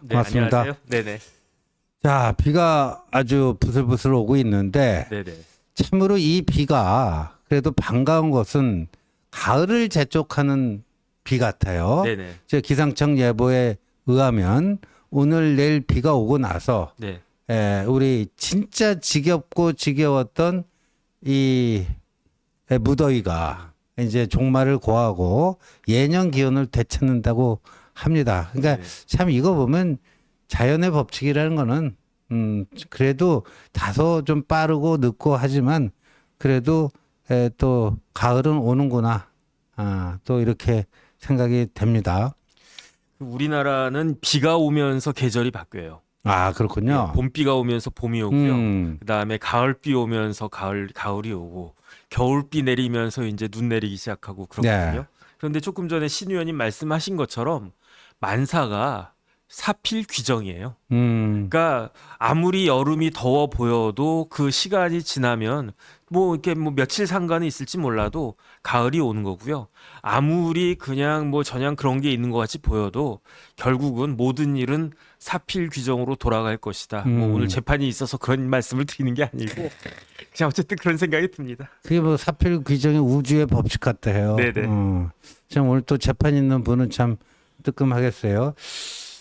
네, 고맙습니다. 안녕하세요. 네네. 자, 비가 아주 부슬부슬 오고 있는데 네네. 참으로 이 비가 그래도 반가운 것은 가을을 재촉하는 비 같아요. 네네. 저 기상청 예보에 의하면 오늘 내일 비가 오고 나서 네. 우리 진짜 지겹고 지겨웠던 이 무더위가 이제 종말을 고하고 예년 기온을 되찾는다고 합니다. 그러니까 네. 참 이거 보면 자연의 법칙이라는 거는 그래도 다소 좀 빠르고 늦고 하지만 그래도 또 가을은 오는구나. 또 이렇게 생각이 됩니다. 우리나라는 비가 오면서 계절이 바뀌어요. 그렇군요. 봄비가 오면서 봄이 오고요. 음, 그다음에 가을비 오면서 가을이 오고 겨울비 내리면서 이제 눈 내리기 시작하고 그렇거든요. 네. 그런데 조금 전에 신 의원님 말씀하신 것처럼 만사가 사필 규정이에요. 음, 그러니까 아무리 여름이 더워 보여도 그 시간이 지나면 뭐 이렇게 뭐 며칠 상관이 있을지 몰라도 가을이 오는 거고요. 아무리 그냥 뭐 전향 그런 게 있는 것 같이 보여도 결국은 모든 일은 사필 규정으로 돌아갈 것이다. 뭐 오늘 재판이 있어서 그런 말씀을 드리는 게 아니고 그냥 어쨌든 그런 생각이 듭니다. 그게 뭐 사필 규정이 우주의 법칙 같다 해요. 네네. 참 오늘 또 재판 있는 분은 참 뜨끔하겠어요.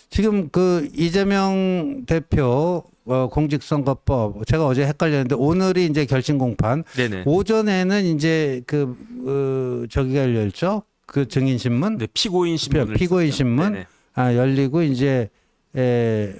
지금 그 이재명 대표 공직선거법 제가 어제 헷갈렸는데 오늘이 이제 결심 공판. 네네. 오전에는 이제 저기가 열렸죠. 그 증인신문, 네, 피고인 신문을 피고인 쓰죠. 신문 네네. 열리고 이제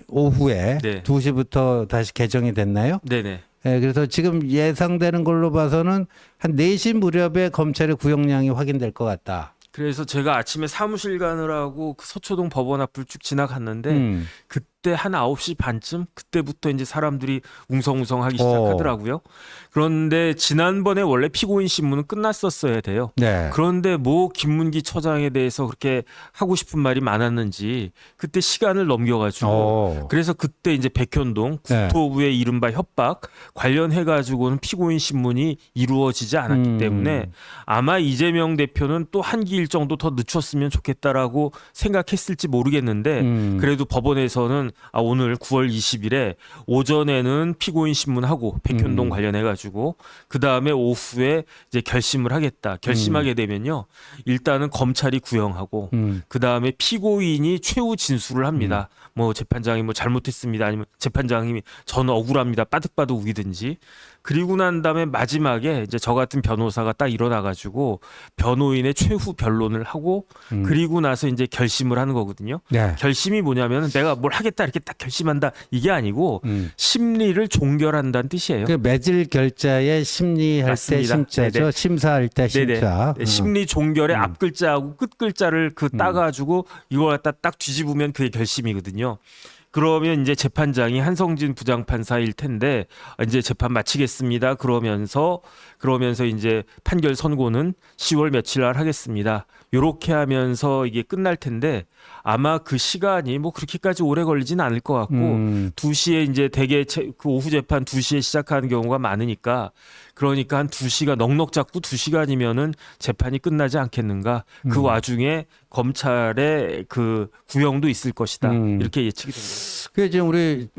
오후에 네. 2시부터 다시 개정이 됐나요? 네네. 그래서 지금 예상되는 걸로 봐서는 한 4시 무렵에 검찰의 구형량이 확인될 것 같다. 그래서 제가 아침에 사무실 가느라고 그 서초동 법원 앞을 쭉 지나갔는데 음. 그때 한 9시 반쯤 그때부터 이제 사람들이 웅성웅성하기 오. 시작하더라고요. 그런데 지난번에 원래 피고인 신문은 끝났었어야 돼요. 네. 그런데 뭐 김문기 처장에 대해서 그렇게 하고 싶은 말이 많았는지 그때 시간을 넘겨가지고 오. 그래서 그때 이제 백현동 네. 국토부의 이른바 협박 관련해 가지고는 피고인 신문이 이루어지지 않았기 때문에 아마 이재명 대표는 또 한 기 일정도 더 늦췄으면 좋겠다라고 생각했을지 모르겠는데 그래도 법원에서는 오늘 9월 20일에 오전에는 피고인 신문하고 백현동 관련해 가지고 그 다음에 오후에 이제 결심을 하겠다. 결심하게 되면요, 일단은 검찰이 구형하고 그 다음에 피고인이 최후 진술을 합니다. 뭐 재판장이 뭐 잘못했습니다. 아니면 재판장님이 저는 억울합니다. 빠득빠득 우기든지. 그리고 난 다음에 마지막에 이제 저 같은 변호사가 딱 일어나가지고 변호인의 최후 변론을 하고 그리고 나서 이제 결심을 하는 거거든요. 네. 결심이 뭐냐면 내가 뭘 하겠다 이렇게 딱 결심한다 이게 아니고 심리를 종결한다는 뜻이에요. 그 매질 결자에 심리할 때 맞습니다. 심자죠. 네네. 심사할 때 네네. 심자. 네, 심리 종결의 앞 글자하고 끝 글자를 따가지고 이걸 갖다 딱 뒤집으면 그게 결심이거든요. 그러면 이제 재판장이 한성진 부장판사일 텐데 이제 재판 마치겠습니다. 그러면서 이제 판결 선고는 10월 며칠 날 하겠습니다. 요렇게 하면서 이게 끝날 텐데 아마 그 시간이 뭐 그렇게까지 오래 걸리진 않을 것 같고 2시에 이제 대개 그 오후 재판 2시에 시작하는 경우가 많으니까 그러니까 한 2시가 넉넉 잡고 2시간이면은 재판이 끝나지 않겠는가. 그 와중에 검찰의 그 구형도 있을 것이다. 이렇게 예측이 됩니다. 그 지금 우리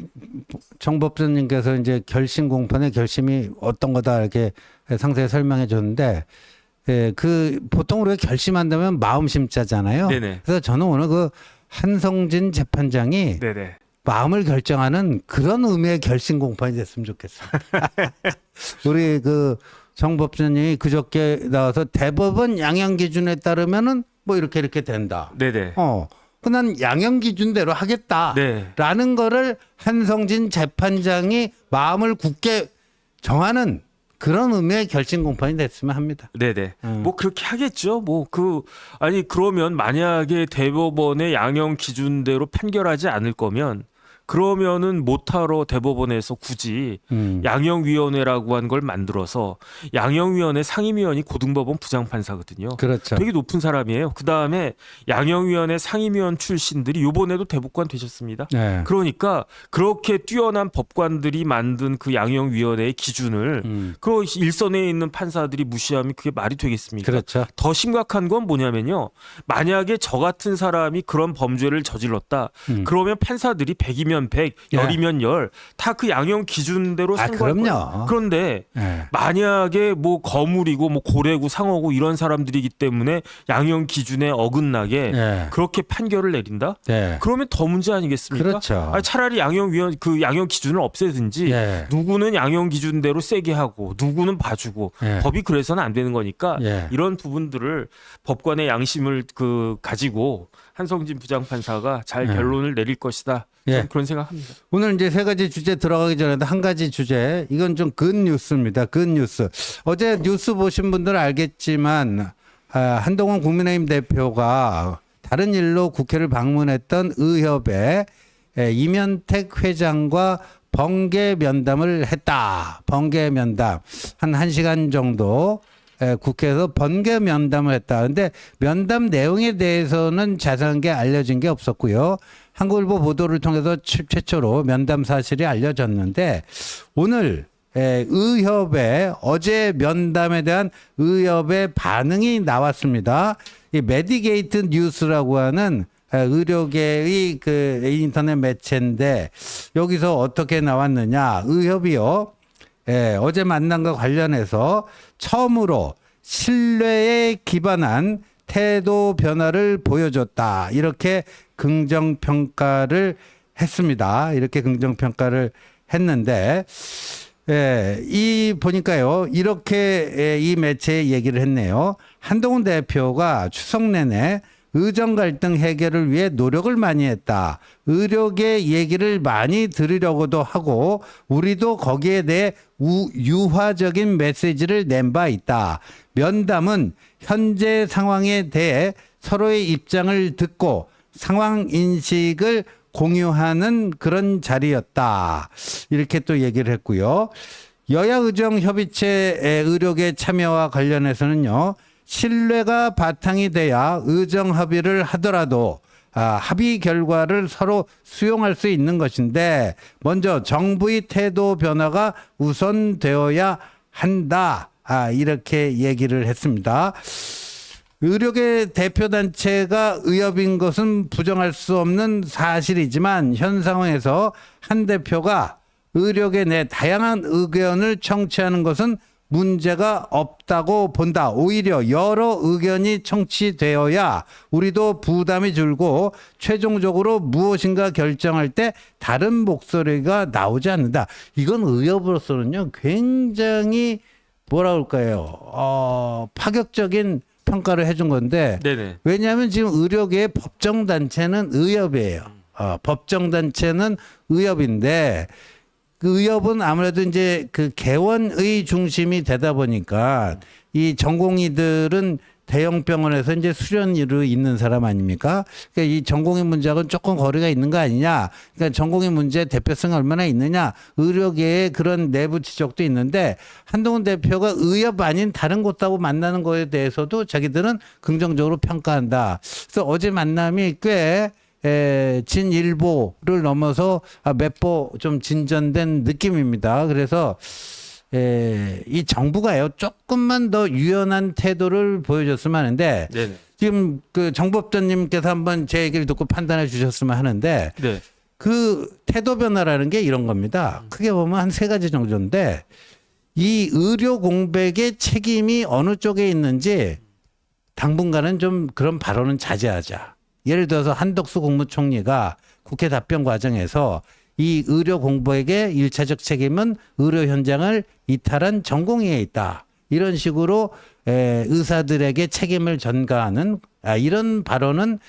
정법사님께서 이제 결심 공판의 결심이 어떤 거다 이렇게 상세히 설명해 줬는데 그 보통 우리가 결심한다면 마음 심자잖아요. 네네. 그래서 저는 오늘 그 한성진 재판장이 네네. 마음을 결정하는 그런 의미의 결심 공판이 됐으면 좋겠어요. 우리 그 정법사님이 그저께 나와서 대법원 양형 기준에 따르면은 뭐 이렇게 된다. 네네. 난 양형 기준대로 하겠다라는 거를 한성진 재판장이 마음을 굳게 정하는 그런 의미의 결심 공판이 됐으면 합니다. 네네. 뭐 그렇게 하겠죠. 그러면 만약에 대법원의 양형 기준대로 판결하지 않을 거면 그러면은 못하러 대법원에서 굳이 양형위원회라고 한 걸 만들어서 양형위원회 상임위원이 고등법원 부장판사거든요. 그렇죠. 되게 높은 사람이에요. 그 다음에 양형위원회 상임위원 출신들이 요번에도 대법관 되셨습니다. 네. 그러니까 그렇게 뛰어난 법관들이 만든 그 양형위원회의 기준을 그 일선에 있는 판사들이 무시하면 그게 말이 되겠습니까? 그렇죠. 더 심각한 건 뭐냐면요. 만약에 저 같은 사람이 그런 범죄를 저질렀다. 그러면 판사들이 100이면 100, 예. 10이면 10, 다 그 양형 기준대로 선고할 그럼요. 거예요. 그런데 네. 만약에 뭐 거물이고 뭐 고래고 상어고 이런 사람들이기 때문에 양형 기준에 어긋나게 네. 그렇게 판결을 내린다? 네. 그러면 더 문제 아니겠습니까? 그렇죠. 아니, 차라리 양형위원 그 양형 기준을 없애든지 예. 누구는 양형 기준대로 세게 하고 누구는 봐주고 예. 법이 그래서는 안 되는 거니까 예. 이런 부분들을 법관의 양심을 가지고 한성진 부장판사가 잘 예. 결론을 내릴 것이다. 예. 저는 그런 생각합니다. 오늘 이제 세 가지 주제 들어가기 전에도 한 가지 주제, 이건 좀 근 뉴스입니다. 근 뉴스. 어제 뉴스 보신 분들은 알겠지만 한동훈 국민의힘 대표가 다른 일로 국회를 방문했던 의협의 이면택 회장과 번개 면담을 했다. 번개 면담. 한 1시간 정도 국회에서 번개 면담을 했다. 근데 면담 내용에 대해서는 자세한 게 알려진 게 없었고요. 한국일보 보도를 통해서 최초로 면담 사실이 알려졌는데 오늘 의협의 어제 면담에 대한 의협의 반응이 나왔습니다. 이 메디게이트 뉴스라고 하는 의료계의 그 인터넷 매체인데 여기서 어떻게 나왔느냐. 의협이요. 어제 만남과 관련해서 처음으로 신뢰에 기반한 태도 변화를 보여줬다. 이렇게 긍정평가를 했습니다. 이렇게 긍정평가를 했는데, 이 보니까요, 이렇게 이 매체에 얘기를 했네요. 한동훈 대표가 추석 내내 의정 갈등 해결을 위해 노력을 많이 했다. 의료계 얘기를 많이 들으려고도 하고 우리도 거기에 대해 유화적인 메시지를 낸 바 있다. 면담은 현재 상황에 대해 서로의 입장을 듣고 상황 인식을 공유하는 그런 자리였다. 이렇게 또 얘기를 했고요. 여야 의정 협의체 의료계 참여와 관련해서는요. 신뢰가 바탕이 돼야 의정 합의를 하더라도 합의 결과를 서로 수용할 수 있는 것인데 먼저 정부의 태도 변화가 우선되어야 한다. 이렇게 얘기를 했습니다. 의료계 대표단체가 의협인 것은 부정할 수 없는 사실이지만 현 상황에서 한 대표가 의료계 내 다양한 의견을 청취하는 것은 문제가 없다고 본다. 오히려 여러 의견이 청취되어야 우리도 부담이 줄고 최종적으로 무엇인가 결정할 때 다른 목소리가 나오지 않는다. 이건 의협으로서는요 굉장히 뭐라 그럴까요? 파격적인 평가를 해준 건데 네네. 왜냐하면 지금 의료계의 법정단체는 의협이에요. 법정단체는 의협인데 그 의협은 아무래도 이제 그 개원의 중심이 되다 보니까 이 전공의들은 대형 병원에서 이제 수련으로 있는 사람 아닙니까? 그러니까 이 전공의 문제하고는 조금 거리가 있는 거 아니냐? 그러니까 전공의 문제 대표성이 얼마나 있느냐? 의료계의 그런 내부 지적도 있는데 한동훈 대표가 의협 아닌 다른 곳하고 만나는 거에 대해서도 자기들은 긍정적으로 평가한다. 그래서 어제 만남이 꽤 진일보를 넘어서 몇 보 좀 진전된 느낌입니다. 그래서 이 정부가요 조금만 더 유연한 태도를 보여줬으면 하는데 네네. 지금 그 정법전님께서 한번 제 얘기를 듣고 판단해 주셨으면 하는데 네. 그 태도 변화라는 게 이런 겁니다. 크게 보면 한 3가지 정도인데 이 의료 공백의 책임이 어느 쪽에 있는지 당분간은 좀 그런 발언은 자제하자. 예를 들어서 한덕수 국무총리가 국회 답변 과정에서 이 의료 공백의 1차적 책임은 의료 현장을 이탈한 전공의에 있다. 이런 식으로 의사들에게 책임을 전가하는 이런 발언은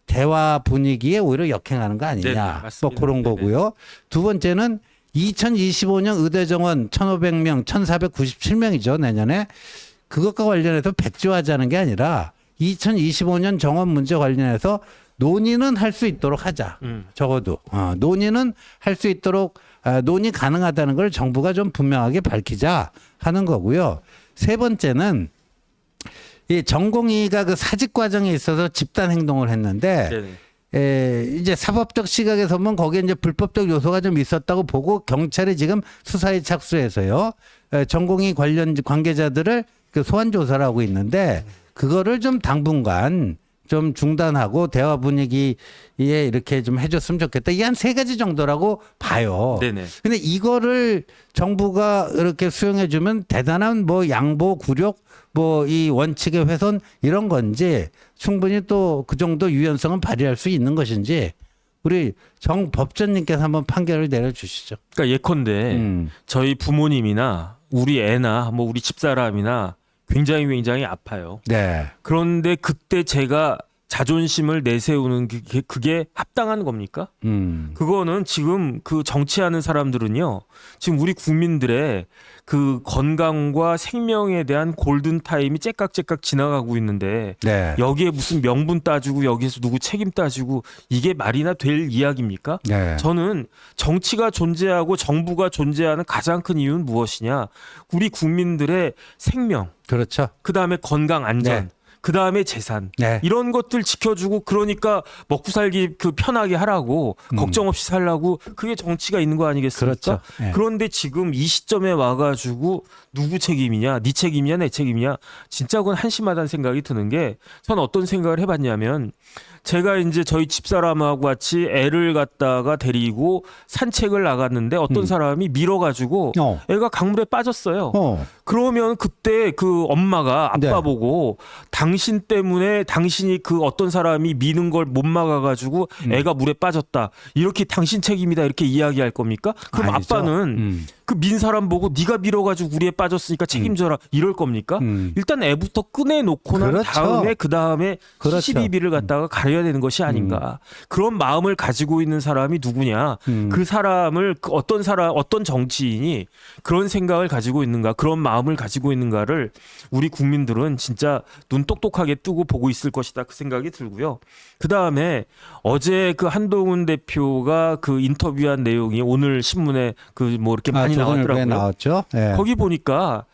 대화 분위기에 오히려 역행하는 거 아니냐. 네네, 뭐 맞습니다. 그런 거고요. 두 번째는 2025년 의대 정원 1,500명, 1,497명이죠. 내년에. 그것과 관련해서 백지화하자는 게 아니라 2025년 정원 문제 관련해서 논의는 할 수 있도록 하자. 적어도 논의는 할 수 있도록 논의 가능하다는 걸 정부가 좀 분명하게 밝히자 하는 거고요. 세 번째는 이 전공의가 그 사직 과정에 있어서 집단 행동을 했는데 이제 사법적 시각에서 보면 거기에 이제 불법적 요소가 좀 있었다고 보고 경찰이 지금 수사에 착수해서요. 전공의 관련 관계자들을 그 소환 조사를 하고 있는데 그거를 좀 당분간 좀 중단하고 대화 분위기에 이렇게 좀 해줬으면 좋겠다. 이게 한 3가지 정도라고 봐요. 네네. 근데 이거를 정부가 이렇게 수용해주면 대단한 뭐 양보, 굴욕, 뭐 이 원칙의 훼손 이런 건지 충분히 또 그 정도 유연성은 발휘할 수 있는 것인지 우리 정 법전님께서 한번 판결을 내려주시죠. 그러니까 예컨대 저희 부모님이나 우리 애나 뭐 우리 집사람이나 굉장히 아파요. 네. 그런데 그때 제가 자존심을 내세우는 그게 합당한 겁니까? 그거는 지금 그 정치하는 사람들은요. 지금 우리 국민들의 그 건강과 생명에 대한 골든타임이 째깍째깍 지나가고 있는데 네. 여기에 무슨 명분 따지고 여기에서 누구 책임 따지고 이게 말이나 될 이야기입니까? 네. 저는 정치가 존재하고 정부가 존재하는 가장 큰 이유는 무엇이냐? 우리 국민들의 생명, 그렇죠. 그다음에 건강 안전, 네. 그다음에 재산 네. 이런 것들 지켜주고 그러니까 먹고 살기 그 편하게 하라고 걱정 없이 살라고 그게 정치가 있는 거 아니겠습니까? 그렇죠. 네. 그런데 지금 이 시점에 와가지고 누구 책임이냐, 네 책임이냐, 내 책임이냐 진짜 그건 한심하다는 생각이 드는 게 전 어떤 생각을 해봤냐면 제가 이제 저희 집사람하고 같이 애를 갖다가 데리고 산책을 나갔는데 어떤 사람이 밀어가지고 애가 강물에 빠졌어요. 그러면 그때 그 엄마가 아빠 네. 보고 당신 때문에 당신이 그 어떤 사람이 미는 걸 못 막아가지고 애가 물에 빠졌다. 이렇게 당신 책임이다 이렇게 이야기할 겁니까? 그럼 아니죠. 아빠는 그 민 사람 보고 네가 밀어가지고 우리에 빠졌으니까 책임져라 이럴 겁니까? 일단 애부터 꺼내놓고 난 그렇죠. 그 다음에 그렇죠. 시시비비를 갖다가 가려야 되는 것이 아닌가. 그런 마음을 가지고 있는 사람이 누구냐. 그 사람을 어떤 정치인이 그런 생각을 가지고 있는가, 그런 마음을 가지고 있는가를 우리 국민들은 진짜 눈 똑똑하게 뜨고 보고 있을 것이다 그 생각이 들고요. 그 다음에 어제 그 한동훈 대표가 그 인터뷰한 내용이 오늘 신문에 그 뭐 이렇게 많이 나왔더라고요. 나왔죠. 네. 거기 보니까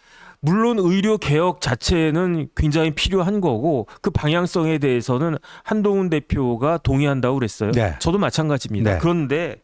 물론 의료 개혁 자체는 굉장히 필요한 거고 그 방향성에 대해서는 한동훈 대표가 동의한다고 그랬어요. 네. 저도 마찬가지입니다. 네. 그런데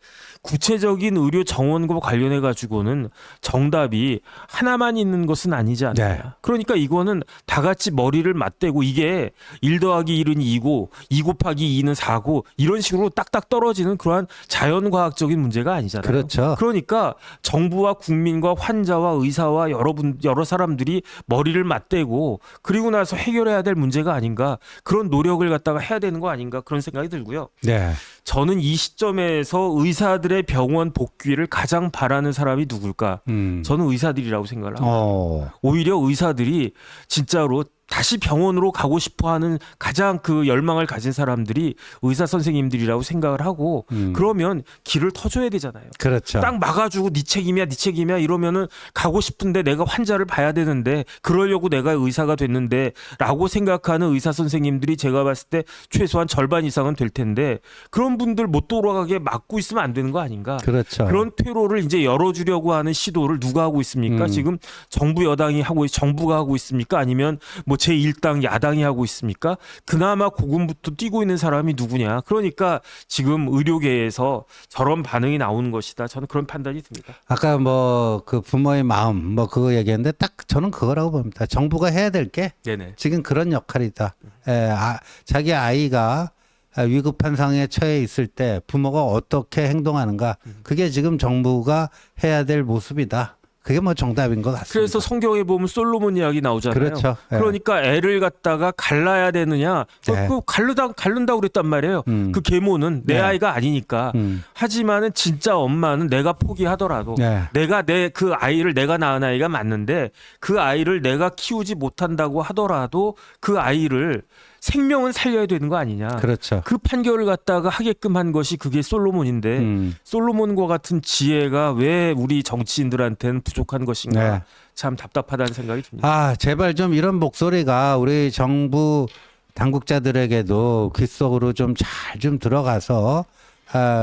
구체적인 의료 정원과 관련해 가지고는 정답이 하나만 있는 것은 아니지 않냐. 네. 그러니까 이거는 다 같이 머리를 맞대고 이게 1 더하기 1은 2고 2 곱하기 2는 4고 이런 식으로 딱딱 떨어지는 그러한 자연과학적인 문제가 아니잖아요. 그렇죠. 그러니까 정부와 국민과 환자와 의사와 여러 사람들이 머리를 맞대고 그리고 나서 해결해야 될 문제가 아닌가. 그런 노력을 갖다가 해야 되는 거 아닌가 그런 생각이 들고요. 네. 저는 이 시점에서 의사들의 병원 복귀를 가장 바라는 사람이 누굴까? 저는 의사들이라고 생각을 합니다. 오히려 의사들이 진짜로 다시 병원으로 가고 싶어하는 가장 그 열망을 가진 사람들이 의사 선생님들이라고 생각을 하고 그러면 길을 터줘야 되잖아요. 그렇죠. 딱 막아주고 네 책임이야 이러면은 가고 싶은데 내가 환자를 봐야 되는데 그러려고 내가 의사가 됐는데 라고 생각하는 의사 선생님들이 제가 봤을 때 최소한 절반 이상은 될 텐데 그런 분들 못 돌아가게 막고 있으면 안 되는 거 아닌가. 그렇죠. 그런 퇴로를 이제 열어주려고 하는 시도를 누가 하고 있습니까? 지금 정부 여당이 정부가 하고 있습니까? 아니면 뭐 제1당 야당이 하고 있습니까? 그나마 고군부터 뛰고 있는 사람이 누구냐. 그러니까 지금 의료계에서 저런 반응이 나오는 것이다. 저는 그런 판단이 듭니다. 아까 뭐 그 부모의 마음 뭐 그거 얘기했는데 딱 저는 그거라고 봅니다. 정부가 해야 될 게 네네. 지금 그런 역할이다. 자기 아이가 위급한 상황에 처해 있을 때 부모가 어떻게 행동하는가. 그게 지금 정부가 해야 될 모습이다. 그게 뭐 정답인 것 같습니다. 그래서 성경에 보면 솔로몬 이야기 나오잖아요. 그렇죠. 네. 그러니까 애를 갖다가 갈라야 되느냐. 네. 그 갈른다고 그랬단 말이에요. 그 계모는 내 네. 아이가 아니니까. 하지만은 진짜 엄마는 내가 포기하더라도 네. 내가 그 아이를 내가 낳은 아이가 맞는데 그 아이를 내가 키우지 못한다고 하더라도 그 아이를 생명은 살려야 되는 거 아니냐. 그렇죠. 그 판결을 갖다가 하게끔 한 것이 그게 솔로몬인데 솔로몬과 같은 지혜가 왜 우리 정치인들한테는 부족한 것인가. 네. 참 답답하다는 생각이 듭니다. 아, 제발 좀 이런 목소리가 우리 정부 당국자들에게도 귓 속으로 좀 잘 좀 들어가서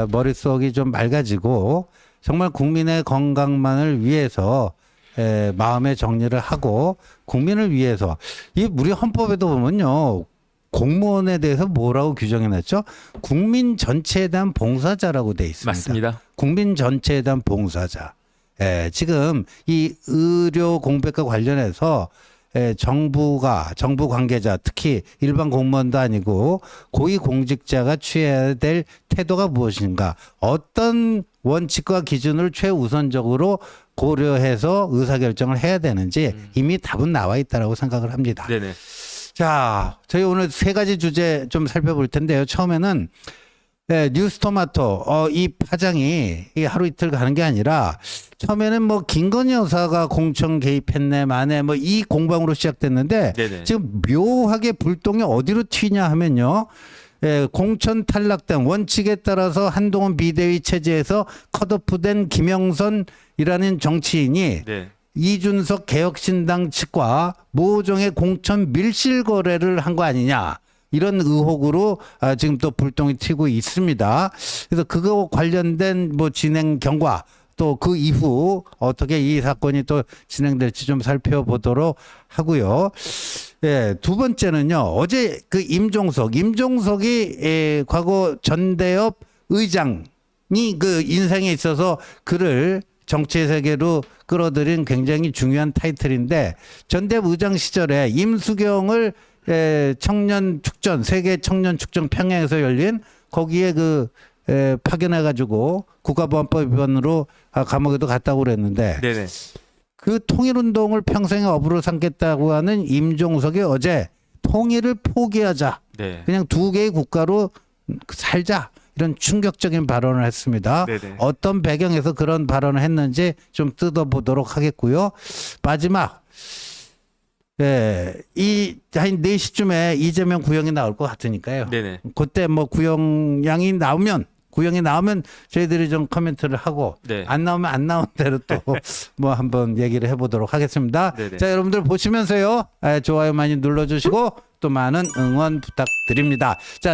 머릿속이 좀 맑아지고 정말 국민의 건강만을 위해서 마음의 정리를 하고 국민을 위해서 이 우리 헌법에도 보면요. 공무원에 대해서 뭐라고 규정해놨죠? 국민 전체에 대한 봉사자라고 돼 있습니다. 맞습니다. 국민 전체에 대한 봉사자. 지금 이 의료 공백과 관련해서 정부 관계자, 특히 일반 공무원도 아니고 고위 공직자가 취해야 될 태도가 무엇인가? 어떤 원칙과 기준을 최우선적으로 고려해서 의사결정을 해야 되는지 이미 답은 나와 있다라고 생각을 합니다. 네네. 자, 저희 오늘 세 가지 주제 좀 살펴볼 텐데요. 처음에는 뉴스토마토 이 파장이 이 하루 이틀 가는 게 아니라 처음에는 뭐 김건희 여사가 공천 개입했네 마네 뭐 이 공방으로 시작됐는데 네네. 지금 묘하게 불똥이 어디로 튀냐 하면요. 공천 탈락된 원칙에 따라서 한동훈 비대위 체제에서 컷오프된 김영선이라는 정치인이 네. 이준석 개혁신당 측과 모종의 공천 밀실 거래를 한 거 아니냐. 이런 의혹으로 지금 또 불똥이 튀고 있습니다. 그래서 그거 관련된 뭐 진행 경과 또 그 이후 어떻게 이 사건이 또 진행될지 좀 살펴보도록 하고요. 두 번째는요. 어제 그 임종석이 과거 전대협 의장이 그 인생에 있어서 그를 정치의 세계로 끌어들인 굉장히 중요한 타이틀인데 전대협 의장 시절에 임수경을 청년 축전 세계 청년 축전 평양에서 열린 거기에 파견해 가지고 국가보안법 위반으로 감옥에도 갔다고 그랬는데 네네. 그 통일운동을 평생의 업으로 삼겠다고 하는 임종석이 어제 통일을 포기하자. 네. 그냥 두 개의 국가로 살자. 이런 충격적인 발언을 했습니다. 네네. 어떤 배경에서 그런 발언을 했는지 좀 뜯어보도록 하겠고요. 마지막 한 4시쯤에 이재명 구형이 나올 것 같으니까요. 네네. 그때 뭐 구형이 나오면 저희들이 좀 코멘트를 하고 네. 안 나오면 안 나온 대로 또 뭐 한번 얘기를 해보도록 하겠습니다. 네네. 자, 여러분들 보시면서요. 좋아요 많이 눌러주시고 또 많은 응원 부탁드립니다. 자.